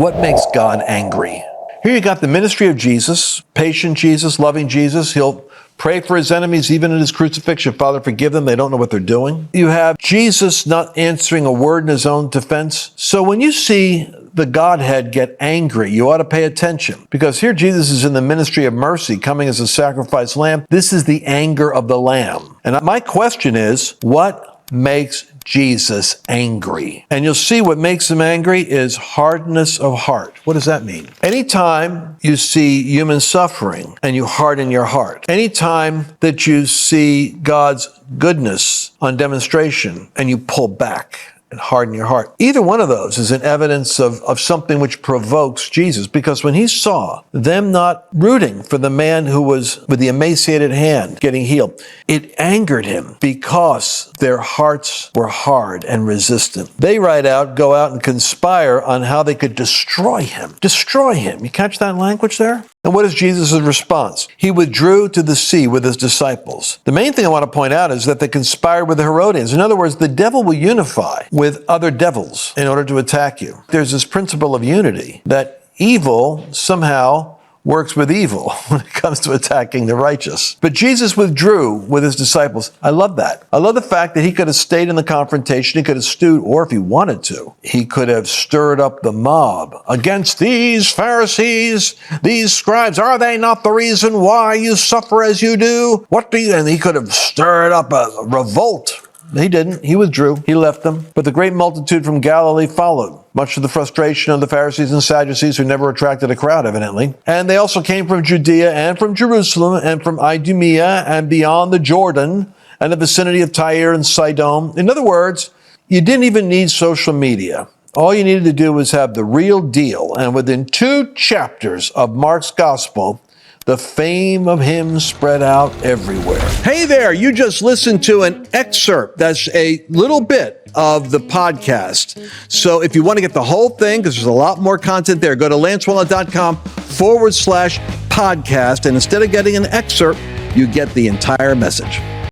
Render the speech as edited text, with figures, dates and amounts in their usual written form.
What makes God angry? Here you got the ministry of Jesus, patient Jesus, loving Jesus. He'll pray for his enemies even in his crucifixion. Father, forgive them. They don't know what they're doing. You have Jesus not answering a word in his own defense. So when you see the Godhead get angry, you ought to pay attention, because here Jesus is in the ministry of mercy, coming as a sacrificed lamb. This is the anger of the Lamb. And my question is, what makes Jesus angry? And you'll see what makes him angry is hardness of heart. What does that mean? Anytime you see human suffering and you harden your heart, anytime that you see God's goodness on demonstration and you pull back and harden your heart, either one of those is an evidence of something which provokes Jesus. Because when he saw them not rooting for the man who was with the emaciated hand getting healed, it angered him because their hearts were hard and resistant. They go out and conspire on how they could destroy him. Destroy him. You catch that language there? And what is Jesus' response? He withdrew to the sea with his disciples. The main thing I want to point out is that they conspired with the Herodians. In other words, the devil will unify with other devils in order to attack you. There's this principle of unity, that evil somehow works with evil when it comes to attacking the righteous. But Jesus withdrew with his disciples. I love that. I love the fact that he could have stayed in the confrontation. He could have stewed, or if he wanted to, he could have stirred up the mob against these Pharisees, these scribes. Are they not the reason why you suffer as you do? And he could have stirred up a revolt. He didn't. He withdrew. He left them. But the great multitude from Galilee followed, much to the frustration of the Pharisees and Sadducees, who never attracted a crowd, evidently. And they also came from Judea and from Jerusalem and from Idumea and beyond the Jordan and the vicinity of Tyre and Sidon. In other words, you didn't even need social media. All you needed to do was have the real deal. And within 2 chapters of Mark's gospel, the fame of him spread out everywhere. Hey there, you just listened to an excerpt. That's a little bit of the podcast. So if you want to get the whole thing, because there's a lot more content there, go to lancewallnut.com/podcast. And instead of getting an excerpt, you get the entire message.